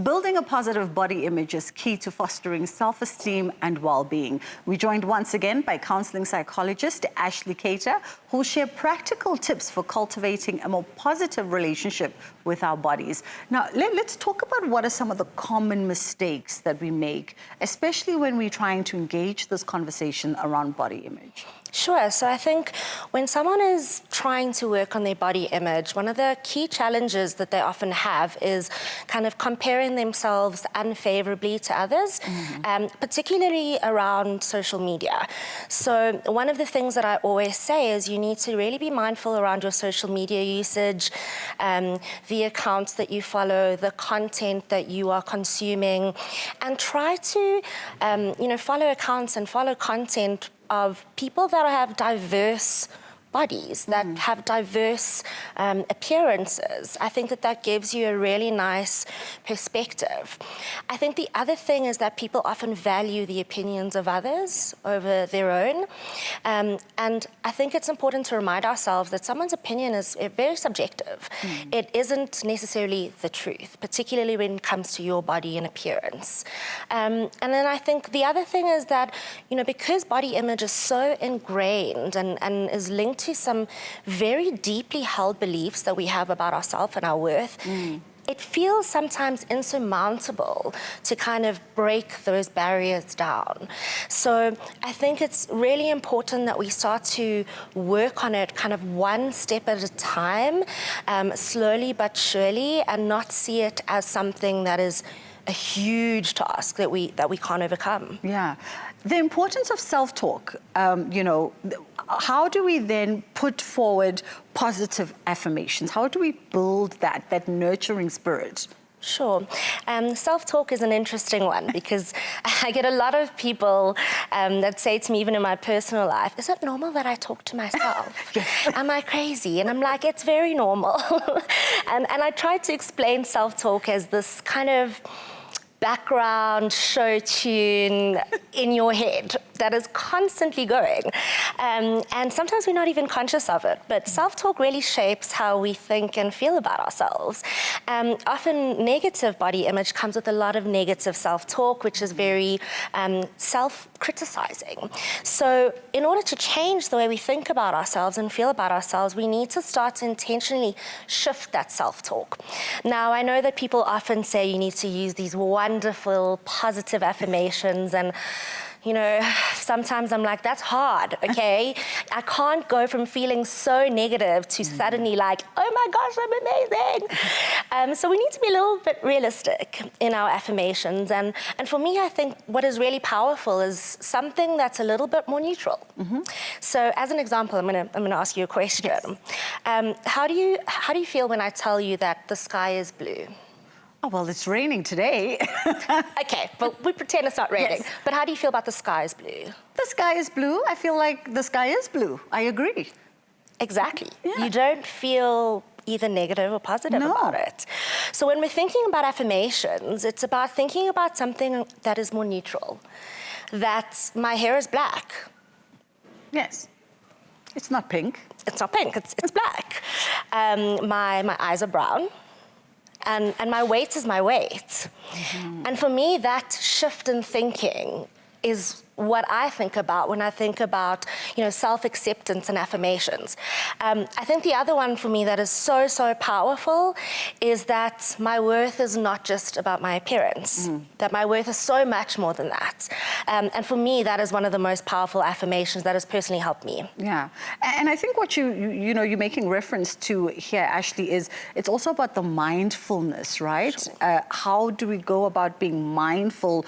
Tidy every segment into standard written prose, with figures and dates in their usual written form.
Building a positive body image is key to fostering self-esteem and well-being. We're joined once again by counseling psychologist Ashley Cater, who'll share practical tips for cultivating a more positive relationship with our bodies. Now, let's talk about what are some of the common mistakes that we make, especially when we're trying to engage this conversation around body image. Sure. So I think when someone is trying to work on their body image, one of the key challenges that they often have is kind of comparing themselves unfavorably to others, particularly around social media. So one of the things that I always say is you need to really be mindful around your social media usage, the accounts that you follow, the content that you are consuming, and try to, follow accounts and follow content of people that have diverse bodies, that have diverse appearances. I think that gives you a really nice perspective. I think the other thing is that people often value the opinions of others over their own. And I think it's important to remind ourselves that someone's opinion is very subjective. It isn't necessarily the truth, particularly when it comes to your body and appearance. And then I think the other thing is that, because body image is so ingrained and is linked to some very deeply held beliefs that we have about ourselves and our worth, it feels sometimes insurmountable to kind of break those barriers down. So I think it's really important that we start to work on it kind of one step at a time, slowly but surely, and not see it as something that is a huge task that we can't overcome. Yeah. The importance of self-talk, how do we then put forward positive affirmations? How do we build that nurturing spirit? Sure. Self-talk is an interesting one because I get a lot of people that say to me, even in my personal life, is it normal that I talk to myself? Yes. Am I crazy? And I'm like, it's very normal. and I try to explain self-talk as this kind of background show tune in your head that is constantly going. And sometimes we're not even conscious of it, but self-talk really shapes how we think and feel about ourselves. Often negative body image comes with a lot of negative self-talk, which is very self-criticizing. So in order to change the way we think about ourselves and feel about ourselves, we need to start to intentionally shift that self-talk. Now, I know that people often say you need to use these wonderful, positive affirmations, and sometimes I'm like, that's hard, okay? I can't go from feeling so negative to suddenly like, oh my gosh, I'm amazing. So we need to be a little bit realistic in our affirmations. And for me, I think what is really powerful is something that's a little bit more neutral. So as an example, I'm gonna ask you a question. Yes. How do you feel when I tell you that the sky is blue? Oh, well, it's raining today. Okay, but we pretend it's not raining. Yes. But how do you feel about the sky is blue? The sky is blue. I feel like the sky is blue. I agree. Exactly. Yeah. You don't feel either negative or positive about it. So when we're thinking about affirmations, it's about thinking about something that is more neutral. That my hair is black. Yes. It's not pink. It's not pink, it's black. My eyes are brown. And my weight is my weight. And for me, that shift in thinking is what I think about when I think about, self-acceptance and affirmations. I think the other one for me that is so, so powerful is that my worth is not just about my appearance, that my worth is so much more than that. And for me, that is one of the most powerful affirmations that has personally helped me. Yeah, and I think what you're making reference to here, Ashley, is it's also about the mindfulness, right? Sure. How do we go about being mindful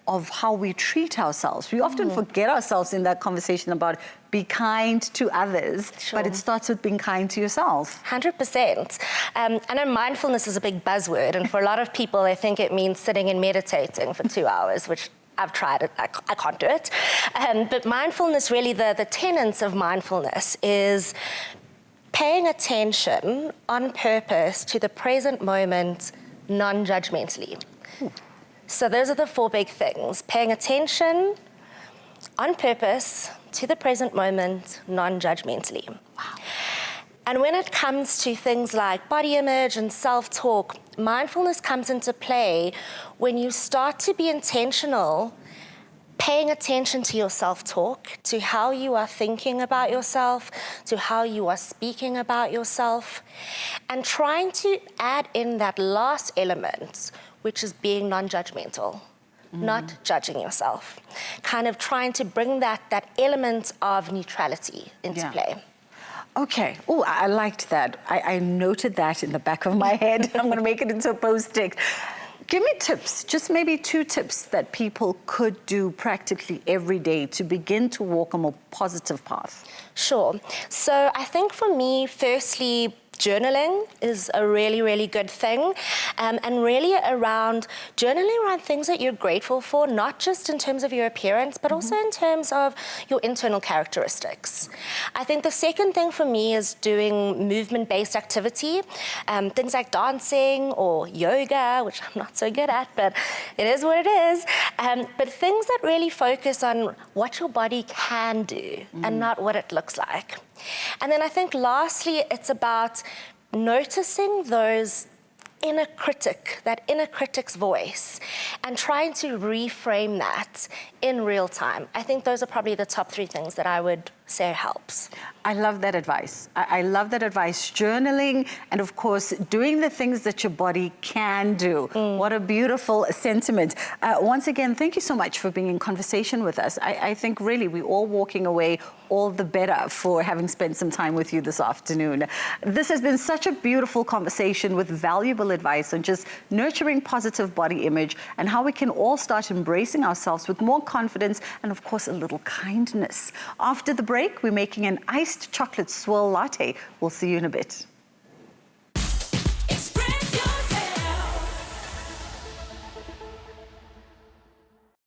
of how we treat ourselves? We often forget ourselves in that conversation about be kind to others, but it starts with being kind to yourself. 100%. I know mindfulness is a big buzzword, and for a lot of people, I think it means sitting and meditating for 2 hours, which I've tried it, I can't do it. But mindfulness, really, the tenets of mindfulness is paying attention on purpose to the present moment non-judgmentally. So those are the 4 big things: paying attention on purpose to the present moment non-judgmentally. Wow. And when it comes to things like body image and self-talk, mindfulness comes into play when you start to be intentional, paying attention to your self-talk, to how you are thinking about yourself, to how you are speaking about yourself, and trying to add in that last element, which is being non-judgmental. Not judging yourself, kind of trying to bring that element of neutrality into play. Okay. Oh, I liked that. I noted that in the back of my head. I'm going to make it into a post-it. Give me tips, just maybe 2 tips that people could do practically every day to begin to walk a more positive path. Sure. So I think for me, firstly, journaling is a really, really good thing, and really journaling around things that you're grateful for, not just in terms of your appearance, but also in terms of your internal characteristics. I think the second thing for me is doing movement-based activity, things like dancing or yoga, which I'm not so good at, but it is what it is, but things that really focus on what your body can do and not what it looks like. And then I think lastly, it's about noticing those inner critic, that inner critic's voice, and trying to reframe that in real time. I think those are probably the top 3 things that I would say helps. I love that advice. I love that advice. Journaling and, of course, doing the things that your body can do. What a beautiful sentiment. Once again, thank you so much for being in conversation with us. I think really we're all walking away all the better for having spent some time with you this afternoon. This has been such a beautiful conversation with valuable advice on just nurturing positive body image and how we can all start embracing ourselves with more confidence and, of course, a little kindness. After the break, we're making an iced chocolate swirl latte. We'll see you in a bit.